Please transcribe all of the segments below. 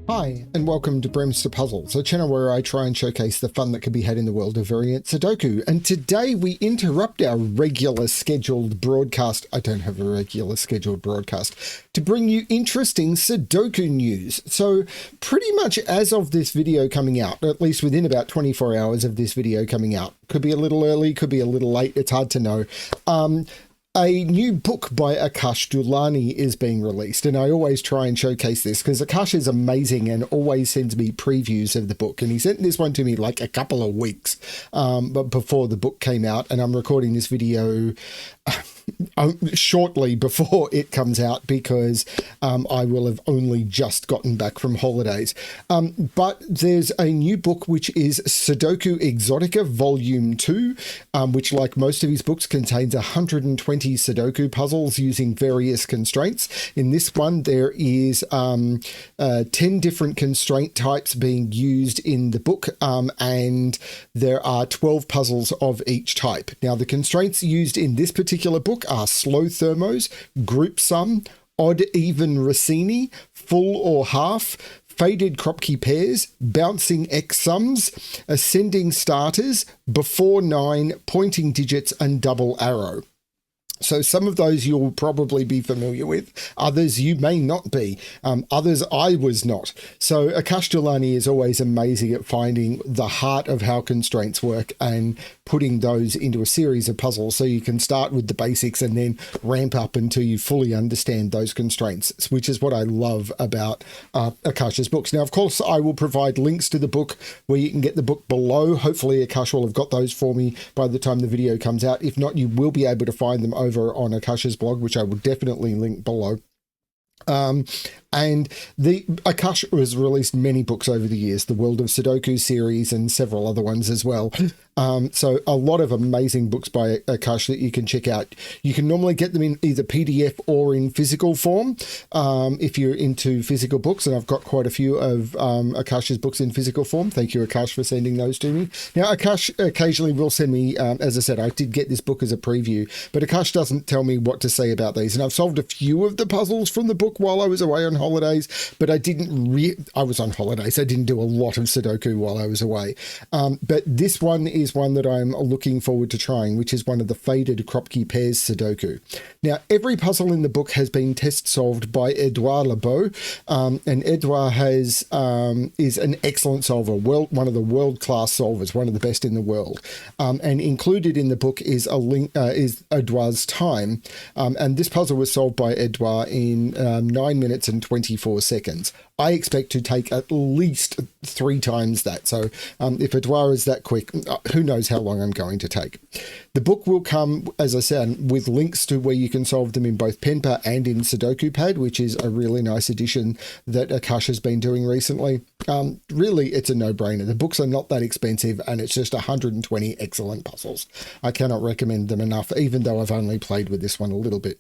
Hi, and welcome to BremSter Puzzles, a channel where I try and showcase the fun that can be had in the world of variant Sudoku. And today we interrupt our regular scheduled broadcast, I don't have a regular scheduled broadcast, to bring you interesting Sudoku news. So pretty much as of this video coming out, at least within about 24 hours of this video coming out, could be a little early, could be a little late, it's hard to know, a new book by Akash Doulani is being released, and I always try and showcase this because Akash is amazing and always sends me previews of the book, and he sent this one to me like a couple of weeks but before the book came out, and I'm recording this video shortly before it comes out because I will have only just gotten back from holidays. But there's a new book which is Sudoku Exotica Volume 2, which, like most of his books, contains 120 Sudoku puzzles using various constraints. In this one, there is 10 different constraint types being used in the book, and there are 12 puzzles of each type. Now, the constraints used in this particular book are slow thermos, group sum, odd even Rossini, full or half, faded Kropki pairs, bouncing X sums, ascending starters, before 9, pointing digits, and double arrow. So some of those you'll probably be familiar with, others you may not be, others I was not. So Akash Doulani is always amazing at finding the heart of how constraints work and putting those into a series of puzzles so you can start with the basics and then ramp up until you fully understand those constraints, which is what I love about Akash's books. Now, of course, I will provide links to the book where you can get the book below. Hopefully Akash will have got those for me by the time the video comes out. If not, you will be able to find them over on Akash's blog, which I will definitely link below. And the Akash has released many books over the years, the World of Sudoku series and several other ones as well. So a lot of amazing books by Akash that you can check out. You can normally get them in either PDF or in physical form if you're into physical books, and I've got quite a few of Akash's books in physical form. Thank you, Akash, for sending those to me. Now, Akash occasionally will send me, as I said, I did get this book as a preview, but Akash doesn't tell me what to say about these, and I've solved a few of the puzzles from the book while I was away on holidays, but I was on holidays. I didn't do a lot of Sudoku while I was away. But this one is one that I'm looking forward to trying, which is one of the Faded Kropki pairs Sudoku. Now, every puzzle in the book has been test solved by Edouard Lebeau, and Edouard is an excellent solver, one of the world-class solvers, one of the best in the world. And included in the book is a link, is Edouard's time, and this puzzle was solved by Edouard in 9 minutes and 24 seconds. I expect to take at least 3 times that. So if Edouard is that quick, who knows how long I'm going to take. The book will come, as I said, with links to where you can solve them in both Penpa and in Sudoku Pad, which is a really nice addition that Akash has been doing recently. Really, it's a no-brainer. The books are not that expensive, and it's just 120 excellent puzzles. I cannot recommend them enough, even though I've only played with this one a little bit.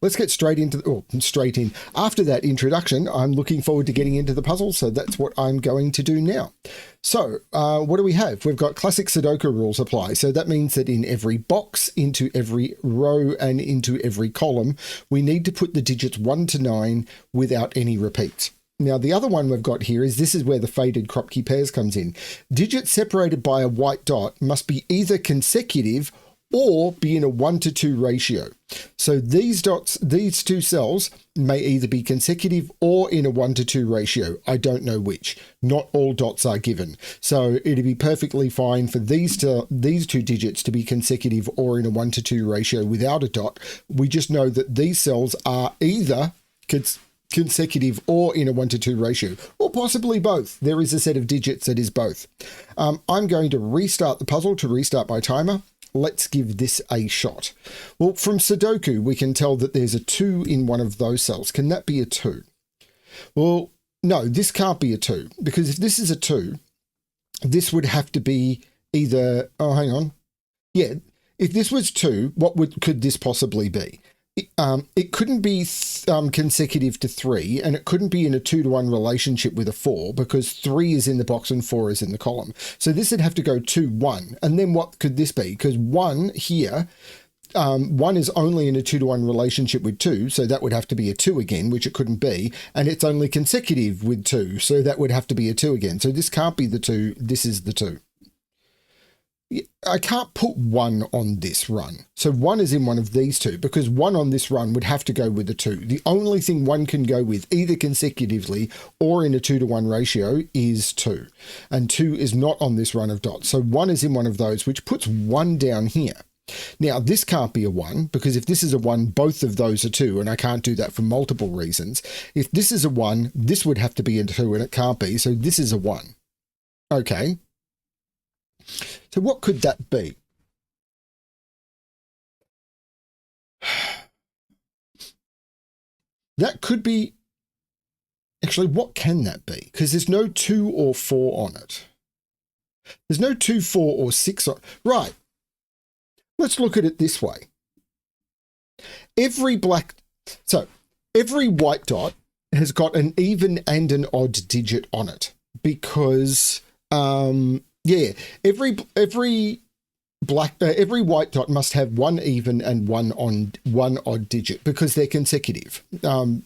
Let's get straight in. After that introduction, I'm looking forward to getting into the puzzle, so that's what I'm going to do now. So, what do we have? We've got classic Sudoku rules apply. So that means that in every box, into every row, and into every column, we need to put the digits 1 to 9 without any repeats. Now, the other one we've got here is this is where the Faded Kropki pairs comes in. Digits separated by a white dot must be either consecutive or be in a 1 to 2 ratio. So these dots, these two cells may either be consecutive or in a 1 to 2 ratio. I don't know which. Not all dots are given. So it'd be perfectly fine for these two digits to be consecutive or in a 1 to 2 ratio without a dot. We just know that these cells are either consecutive or in a 1 to 2 ratio, or possibly both. There is a set of digits that is both. I'm going to restart the puzzle to restart my timer. Let's give this a shot. Well, from Sudoku, we can tell that there's a 2 in one of those cells. Can that be a 2? Well, no, this can't be a 2, because if this is a 2, this would have to be either, oh, hang on. Yeah, if this was 2, could this possibly be? It couldn't be consecutive to 3, and it couldn't be in a 2-to-1 relationship with a 4, because 3 is in the box and 4 is in the column. So this would have to go 2, 1. And then what could this be? Because 1 here 1 is only in a 2-to-1 relationship with 2, so that would have to be a 2 again, which it couldn't be, and it's only consecutive with 2, so that would have to be a 2 again. So this can't be the 2, this is the 2. I can't put 1 on this run. So 1 is in one of these two, because 1 on this run would have to go with the 2. The only thing 1 can go with, either consecutively or in a 2-to-1 ratio, is 2. And 2 is not on this run of dots. So 1 is in one of those, which puts 1 down here. Now, this can't be a 1, because if this is a 1, both of those are 2, and I can't do that for multiple reasons. If this is a 1, this would have to be a 2, and it can't be, so this is a 1. Okay. So what could that be? That could be... Actually, what can that be? Because there's no 2 or 4 on it. There's no 2, 4, or 6 on... Right. Let's look at it this way. Every white dot has got an even and an odd digit on it, because... yeah, every white dot must have 1 even and 1 odd digit, because they're consecutive,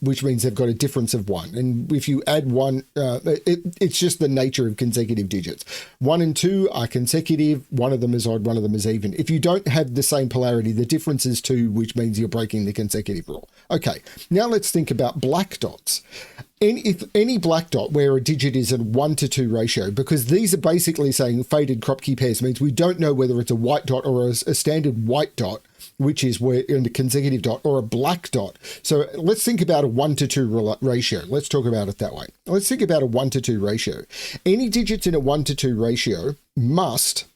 which means they've got a difference of 1. And if you add 1, it's just the nature of consecutive digits. 1 and 2 are consecutive. One of them is odd, one of them is even. If you don't have the same polarity, the difference is 2, which means you're breaking the consecutive rule. Okay, now let's think about black dots. If any black dot where a digit is a 1-to-2 ratio, because these are basically saying faded Kropki pairs, means we don't know whether it's a white dot or a standard white dot, which is where in the consecutive dot, or a black dot. So let's think about a 1-to-2 ratio. Let's talk about it that way. Let's think about a 1-to-2 ratio. Any digits in a 1-to-2 ratio must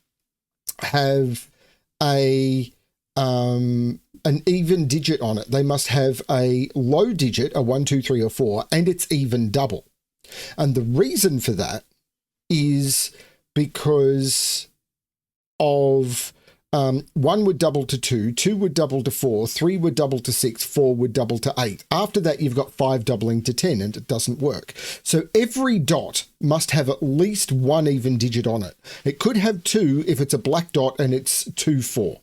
have an even digit on it. They must have a low digit, a 1, 2, 3, or 4, and it's even double. And the reason for that is because of 1 would double to 2, 2 would double to 4, 3 would double to 6, 4 would double to 8. After that, you've got 5 doubling to 10, and it doesn't work. So every dot must have at least 1 even digit on it. It could have 2 if it's a black dot and it's 2, 4.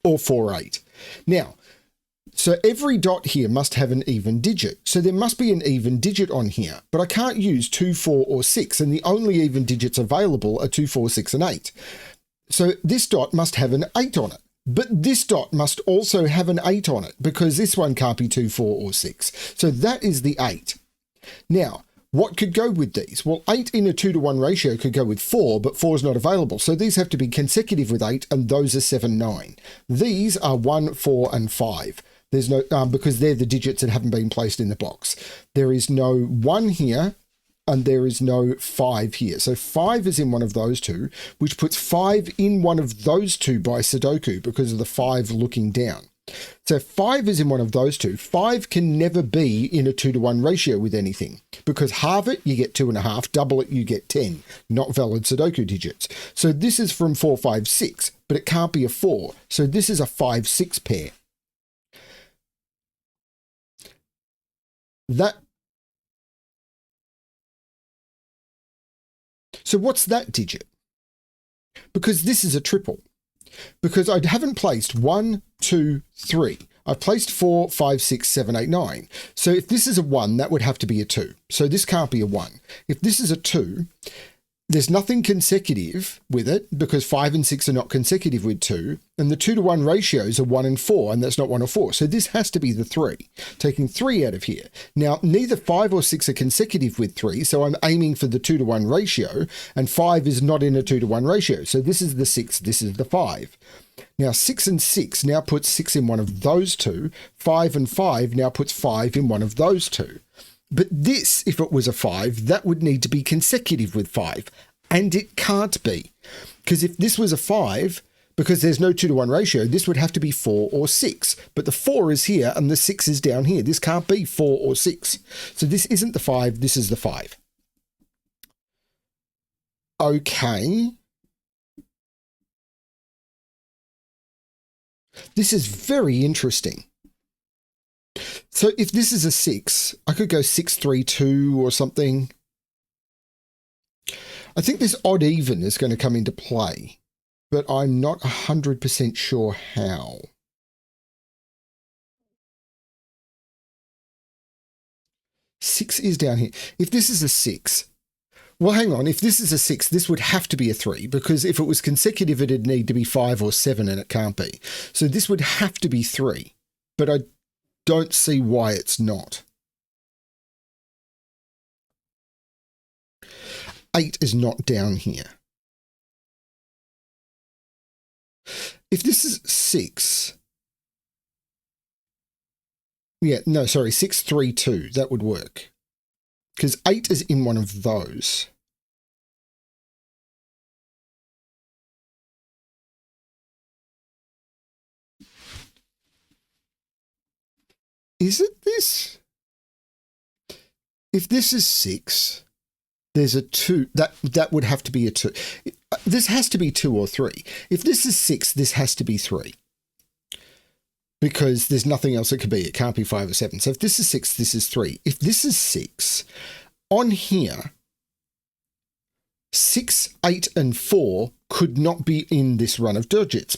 Or 4, 8. Now, so every dot here must have an even digit. So there must be an even digit on here, but I can't use 2, 4, or 6, and the only even digits available are 2, 4, 6, and 8. So this dot must have an 8 on it, but this dot must also have an 8 on it, because this one can't be 2, 4, or 6. So that is the 8. Now, what could go with these? Well, 8 in a 2-to-1 ratio could go with 4, but 4 is not available. So these have to be consecutive with 8, and those are 7, 9. These are 1, 4, and 5. There's no, because they're the digits that haven't been placed in the box. There is no 1 here, and there is no 5 here. So 5 is in one of those two, which puts 5 in one of those two by Sudoku, because of the 5 looking down. So 5 is in one of those two. 5 can never be in a 2-to-1 ratio with anything, because halve it, you get 2.5, double it, you get 10, not valid Sudoku digits. So this is from 4, 5, 6, but it can't be a 4. So this is a 5, 6 pair. So what's that digit? Because this is a triple. Because I haven't placed 1, 2, 3. I've placed 4, 5, 6, 7, 8, 9. So if this is a 1, that would have to be a 2. So this can't be a 1. If this is a 2, there's nothing consecutive with it, because 5 and 6 are not consecutive with 2. And the 2-to-1 ratios are 1 and 4, and that's not 1 or 4. So this has to be the 3, taking 3 out of here. Now, neither 5 or 6 are consecutive with 3, so I'm aiming for the 2-to-1 ratio, and 5 is not in a 2-to-1 ratio. So this is the 6, this is the 5. Now, 6 and 6 now puts 6 in one of those two. 5 and 5 now puts 5 in one of those two. But this, if it was a 5, that would need to be consecutive with 5. And it can't be. Because if this was a 5, because there's no 2-to-1 ratio, this would have to be 4 or 6. But the 4 is here and the 6 is down here. This can't be 4 or 6. So this isn't the 5, this is the 5. Okay. This is very interesting. So if this is a 6, I could go 6, 3, 2 or something. I think this odd even is going to come into play, but I'm not 100% sure how. 6 is down here. If this is a 6, well, hang on. If this is a 6, this would have to be a 3, because if it was consecutive, it'd need to be 5 or 7, and it can't be. So this would have to be 3, but I don't see why it's not. 8 is not down here. If this is 6, yeah, no, sorry, 6, 3, 2, that would work. Because 8 is in one of those. Is it this? If this is 6, there's a 2. That would have to be a 2. This has to be 2 or 3. If this is 6, this has to be 3. Because there's nothing else it could be. It can't be 5 or 7. So if this is 6, this is 3. If this is 6, on here, 6, 8, and 4 could not be in this run of digits,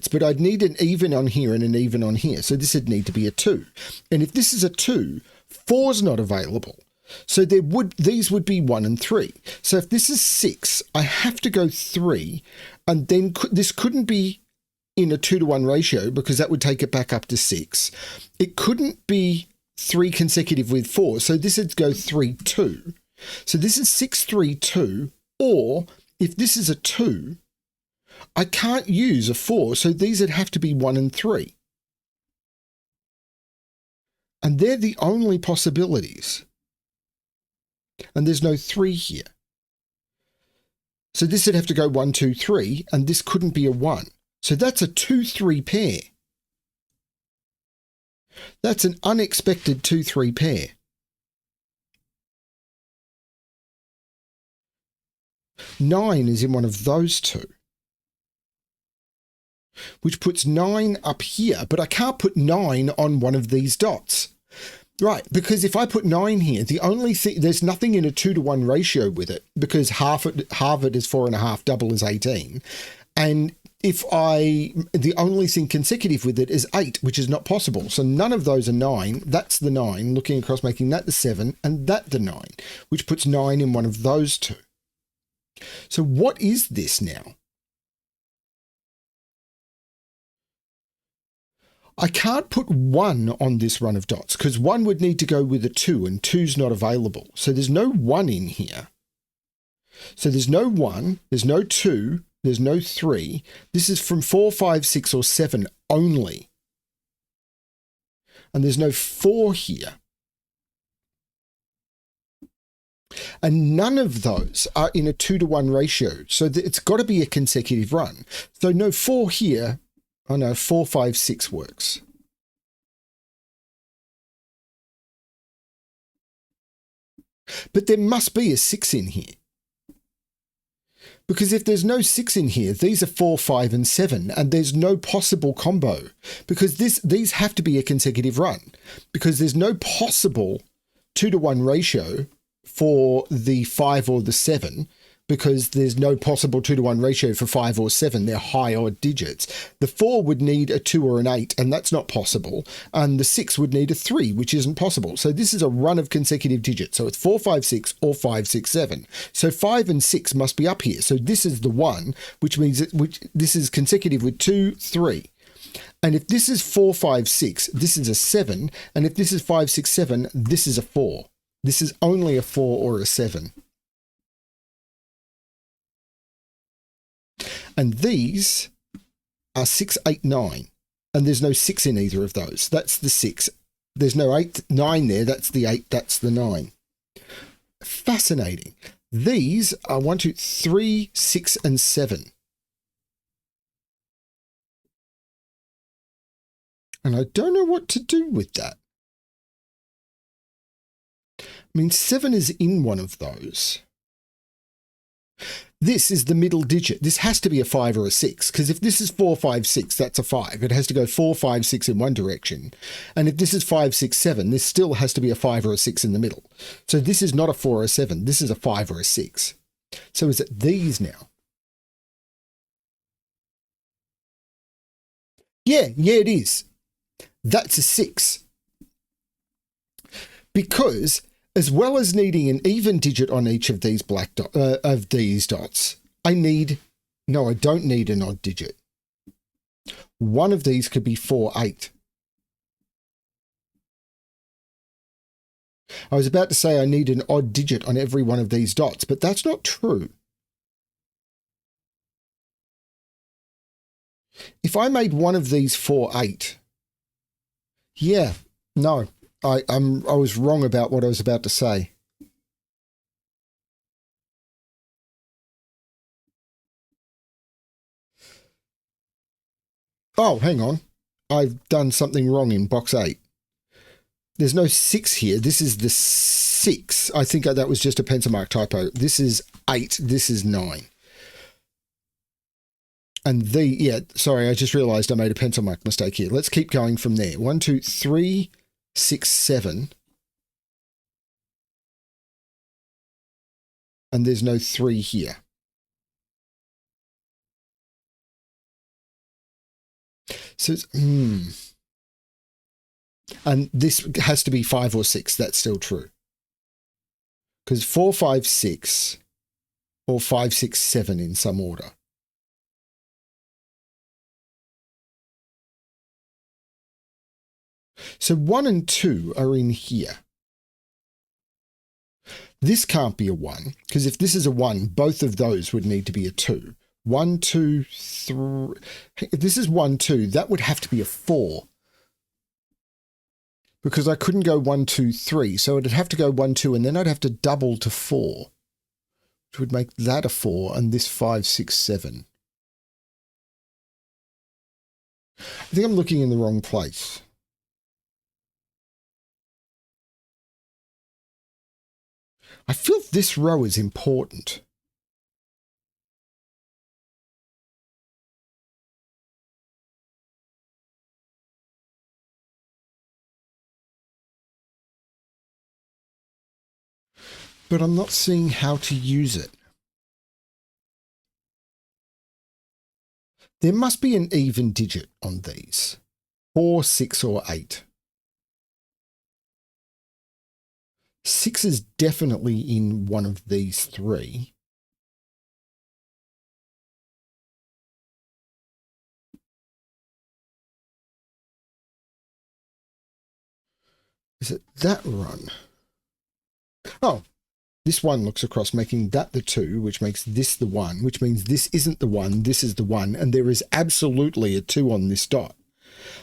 but I'd need an even on here and an even on here. So this would need to be a 2. And if this is a 2, 4's not available. So these would be 1 and 3. So if this is 6, I have to go 3, and then this couldn't be in a 2-to-1 ratio, because that would take it back up to 6. It couldn't be 3 consecutive with 4, so this would go 3, 2. So this is 6, 3, 2, or if this is a 2, I can't use a 4, so these would have to be 1 and 3. And they're the only possibilities. And there's no 3 here. So this would have to go 1, 2, 3, and this couldn't be a 1. So that's a 2-3 pair. That's an unexpected 2-3 pair. Nine is in one of those two, which puts 9 up here, but I can't put 9 on one of these dots. Right, because if I put 9 here, the only thing, there's nothing in a 2-to-1 ratio with it, because half it is 4.5, double is 18. And the only thing consecutive with it is 8, which is not possible. So none of those are 9. That's the 9, looking across, making that the 7, and that the 9, which puts 9 in one of those two. So what is this now? I can't put 1 on this run of dots, because 1 would need to go with a 2, and 2's not available. So there's no 1 in here. So there's no 1, there's no 2, there's no 3. This is from 4, 5, 6, or 7 only. And there's no 4 here. And none of those are in a 2-to-1 ratio. So it's got to be a consecutive run. So no 4 here. Oh no, 4, 5, 6 works. But there must be a 6 in here. Because if there's no 6 in here, these are 4, 5, and 7, and there's no possible combo. Because these have to be a consecutive run. Because there's no possible 2-to-1 ratio for the 5 or the 7, because there's no possible 2-to-1 ratio for 5 or 7. They're high odd digits. The 4 would need a 2 or an 8, and that's not possible. And the 6 would need a 3, which isn't possible. So this is a run of consecutive digits. So it's 4, 5, 6, or 5, 6, 7. So 5 and 6 must be up here. So this is the 1, which means this is consecutive with 2, 3. And if this is 4, 5, 6, this is a 7. And if this is 5, 6, 7, this is a 4. This is only a 4 or a 7. And these are 6, 8, 9. And there's no 6 in either of those. That's the 6. There's no 8, 9 there. That's the 8. That's the 9. Fascinating. These are 1, 2, 3, 6, and 7. And I don't know what to do with that. I mean, 7 is in one of those. This is the middle digit. This has to be a 5 or a 6, because if this is 4, 5, 6, that's a 5. It has to go 4, 5, 6 in one direction. And if this is 5, 6, 7, this still has to be a 5 or a 6 in the middle. So this is not a 4 or a 7. This is a 5 or a 6. So is it these now? Yeah, it is. That's a 6. Because as well as needing an even digit on each of these dots, no, I don't need an odd digit. One of these could be 4, 8. I was about to say I need an odd digit on every one of these dots, but that's not true. If I made one of these 4, 8, yeah, no, I was wrong about what I was about to say. Oh, hang on. I've done something wrong in box 8. There's no 6 here. This is the 6. I think that was just a pencil mark typo. This is 8. This is 9. And yeah, sorry, I just realized I made a pencil mark mistake here. Let's keep going from there. 1, 2, 3, 6, 7. And there's no 3 here. So, and this has to be 5 or 6. That's still true. Because 4, 5, 6 or 5, 6, 7 in some order. So 1 and 2 are in here. This can't be a 1, because if this is a 1, both of those would need to be a 2. 1, 2, 3. If this is 1, 2, that would have to be a 4. Because I couldn't go 1, 2, 3. So it'd have to go 1, 2, and then I'd have to double to 4, which would make that a 4, and this 5, 6, 7. I think I'm looking in the wrong place. I feel this row is important. But I'm not seeing how to use it. There must be an even digit on these. 4, 6, or 8. 6 is definitely in one of these 3. Is it that run? Oh, this 1 looks across, making that the 2, which makes this the 1, which means this isn't the 1, this is the 1, and there is absolutely a 2 on this dot.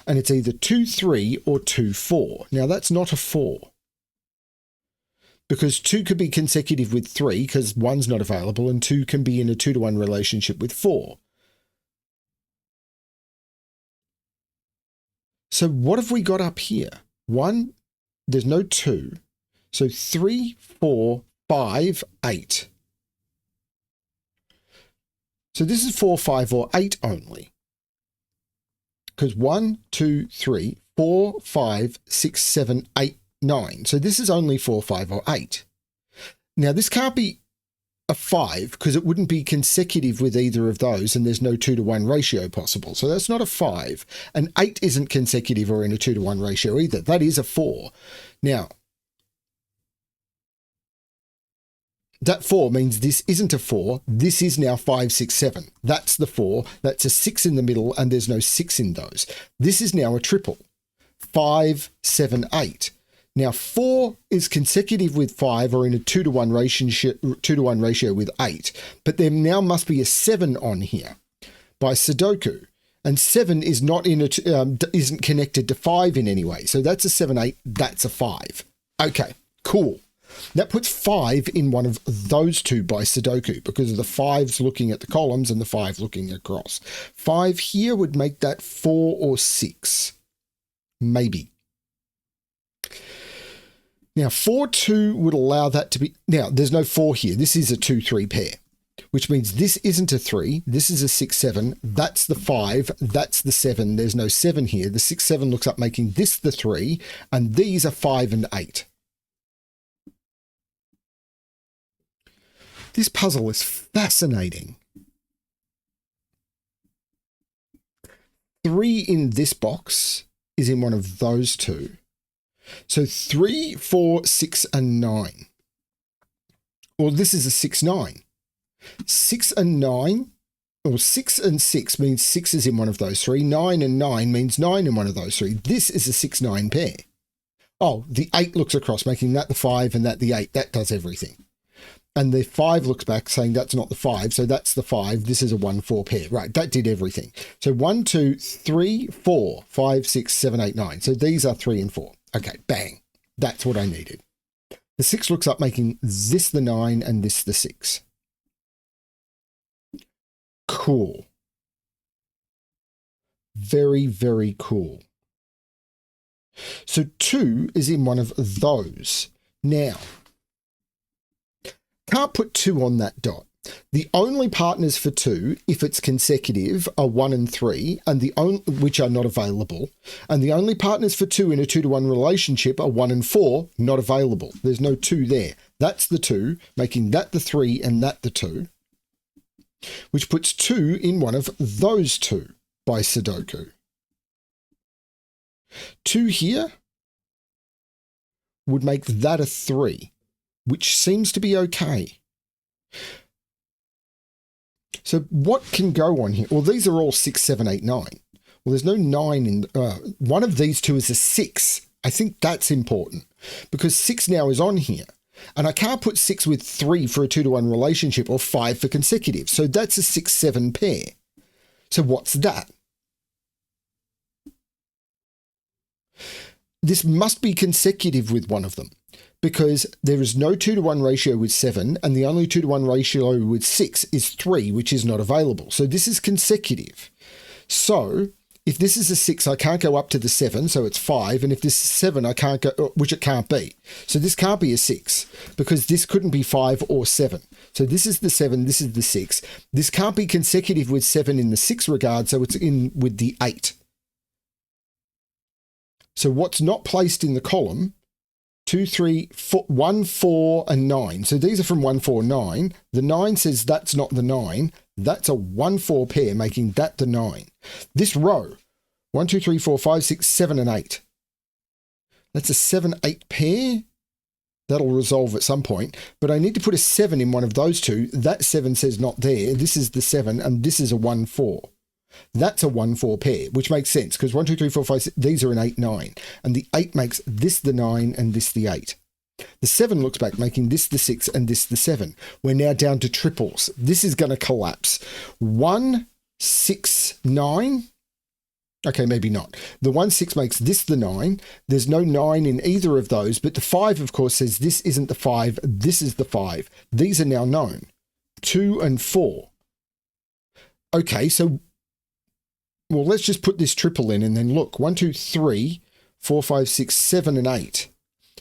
And it's either 2, 3 or 2, 4. Now that's not a 4. Because 2 could be consecutive with 3 because 1's not available, and 2 can be in a 2-to-1 relationship with 4. So what have we got up here? 1, there's no 2. So 3, 4, 5, 8. So this is 4, 5, or 8 only. Because 1, 2, 3, 4, 5, 6, 7, 8, 9. So this is only 4, 5, or 8. Now this can't be a 5 because it wouldn't be consecutive with either of those, and there's no 2-to-1 ratio possible. So that's not a 5. And 8 isn't consecutive or in a 2-to-1 ratio either. That is a 4. Now, that 4 means this isn't a 4. This is now 5, 6, 7. That's the 4. That's a 6 in the middle, and there's no 6 in those. This is now a triple. 5, 7, 8. Now 4 is consecutive with 5 or in a 2-to-1 ratio with 8, but there now must be a 7 on here by Sudoku, and 7 is not in isn't connected to 5 in any way. So that's a 7, 8. That's a 5. Okay, cool. That puts 5 in one of those two by Sudoku because of the 5s looking at the columns and the 5 looking across. 5 here would make that 4 or 6, maybe. Now, 4, 2 would allow that to be... Now, there's no 4 here. This is a 2, 3 pair, which means this isn't a 3. This is a 6, 7. That's the 5. That's the 7. There's no 7 here. The 6, 7 looks up making this the 3, and these are 5 and 8. This puzzle is fascinating. 3 in this box is in one of those two. So 3, 4, 6, and 9. Well, this is a 6, 9. 6 and 9, or 6 and 6 means 6 is in one of those three. 9 and 9 means 9 in one of those three. This is a 6, 9 pair. Oh, the 8 looks across, making that the 5 and that the 8. That does everything. And the 5 looks back, saying that's not the 5, so that's the 5. This is a 1, 4 pair. Right, that did everything. So 1, 2, 3, 4, 5, 6, 7, 8, 9. So these are 3 and 4. Okay, bang. That's what I needed. The 6 looks up, making this the 9 and this the 6. Cool. Very, very cool. So 2 is in one of those. Now, can't put 2 on that dot. The only partners for 2, if it's consecutive, are 1 and 3, and which are not available. And the only partners for 2 in a 2-to-1 relationship are 1 and 4, not available. There's no 2 there. That's the 2, making that the 3 and that the 2, which puts 2 in one of those 2 by Sudoku. 2 here would make that a 3, which seems to be okay. So what can go on here? Well, these are all 6, 7, 8, 9. Well, there's no 9 in... one of these 2 is a 6. I think that's important because 6 now is on here. And I can't put 6 with 3 for a 2-to-1 relationship or 5 for consecutive. So that's a 6, 7 pair. So what's that? This must be consecutive with one of them because there is no 2-to-1 ratio with 7 and the only 2-to-1 ratio with 6 is 3, which is not available. So this is consecutive. So if this is a 6, I can't go up to the 7, so it's 5. And if this is 7, I can't go, which it can't be. So this can't be a 6 because this couldn't be 5 or 7. So this is the 7, this is the 6. This can't be consecutive with 7 in the 6 regard, so it's in with the 8. So what's not placed in the column, 2, 3, 4, 1, 4, and 9. So these are from 1, 4, 9. The 9 says that's not the 9. That's a 1, 4 pair, making that the 9. This row, 1, 2, 3, 4, 5, 6, 7, and 8. That's a 7, 8 pair. That'll resolve at some point. But I need to put a 7 in one of those 2. That 7 says not there. This is the 7, and this is a 1, 4. That's a 1, 4 pair, which makes sense because 1, 2, 3, 4, 5, 6, these are an 8, 9. And the 8 makes this the 9 and this the 8. The 7 looks back, making this the 6 and this the 7. We're now down to triples. This is going to collapse. 1, 6, 9. Okay, maybe not. The 1, 6 makes this the 9. There's no 9 in either of those, but the 5, of course, says this isn't the 5. This is the 5. These are now known. 2 and 4. Okay, so... well, let's just put this triple in and then look. 1, 2, 3, 4, 5, 6, 7, and 8.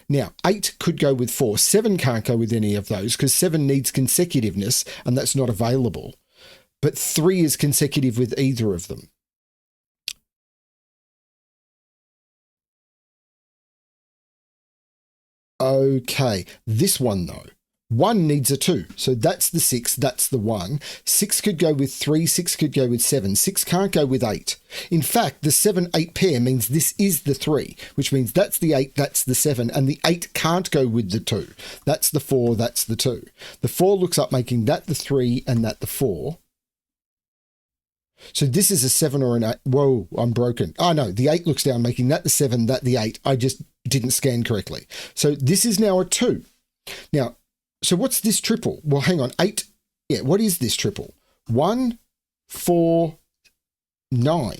Now, 8 could go with 4. 7 can't go with any of those because 7 needs consecutiveness and that's not available. But 3 is consecutive with either of them. Okay, this one though. 1 needs a 2. So that's the 6, that's the 1. 6 could go with 3, 6 could go with 7. 6 can't go with 8. In fact, the 7, 8 pair means this is the 3, which means that's the 8, that's the 7, and the 8 can't go with the 2. That's the 4, that's the 2. The 4 looks up, making that the 3 and that the 4. So this is a 7 or an 8. Whoa, I'm broken. Oh no, the 8 looks down, making that the 7, that the 8. I just didn't scan correctly. So this is now a 2. Now, so what's this triple? Well, hang on. 8. Yeah, what is this triple? 1, 4, 9.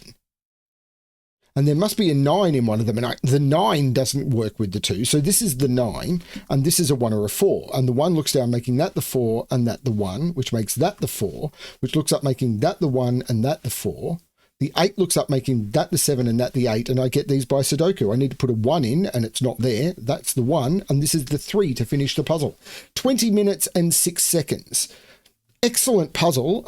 And there must be a 9 in one of them. And the 9 doesn't work with the 2. So this is the 9, and this is a 1 or a 4. And the 1 looks down, making that the 4 and that the 1, which makes that the 4, which looks up, making that the 1 and that the 4. The 8 looks up, making that the 7 and that the 8, and I get these by Sudoku. I need to put a 1 in, and it's not there. That's the 1, and this is the 3 to finish the puzzle. 20 minutes and 6 seconds. Excellent puzzle.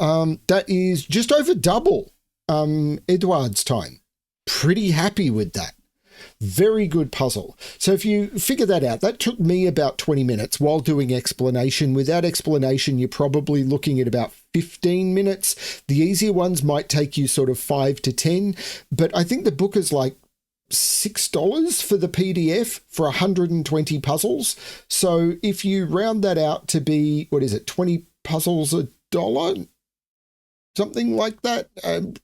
That is just over double Edouard's time. Pretty happy with that. Very good puzzle. So if you figure that out, that took me about 20 minutes while doing explanation. Without explanation, you're probably looking at about 15 minutes. The easier ones might take you sort of 5 to 10, but I think the book is like $6 for the PDF for 120 puzzles. So if you round that out to be, what is it, 20 puzzles a dollar? Something like that.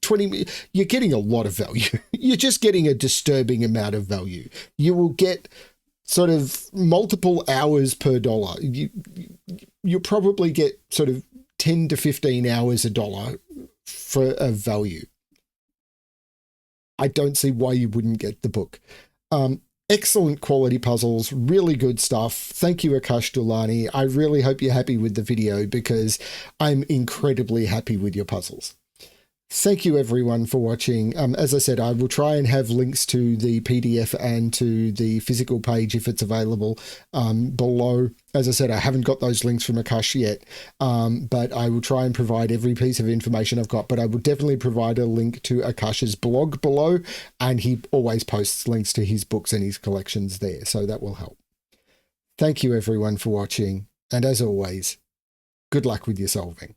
20, you're getting a lot of value. You're just getting a disturbing amount of value. You will get sort of multiple hours per dollar. You'll probably get sort of 10 to 15 hours a dollar for a value. I don't see why you wouldn't get the book. Excellent quality puzzles, really good stuff. Thank you, Akash Doulani. I really hope you're happy with the video because I'm incredibly happy with your puzzles. Thank you everyone for watching. As I said, I will try and have links to the PDF and to the physical page if it's available below. As I said, I haven't got those links from Akash yet, but I will try and provide every piece of information I've got, but I will definitely provide a link to Akash's blog below, and he always posts links to his books and his collections there, so that will help. Thank you everyone for watching, and as always, good luck with your solving.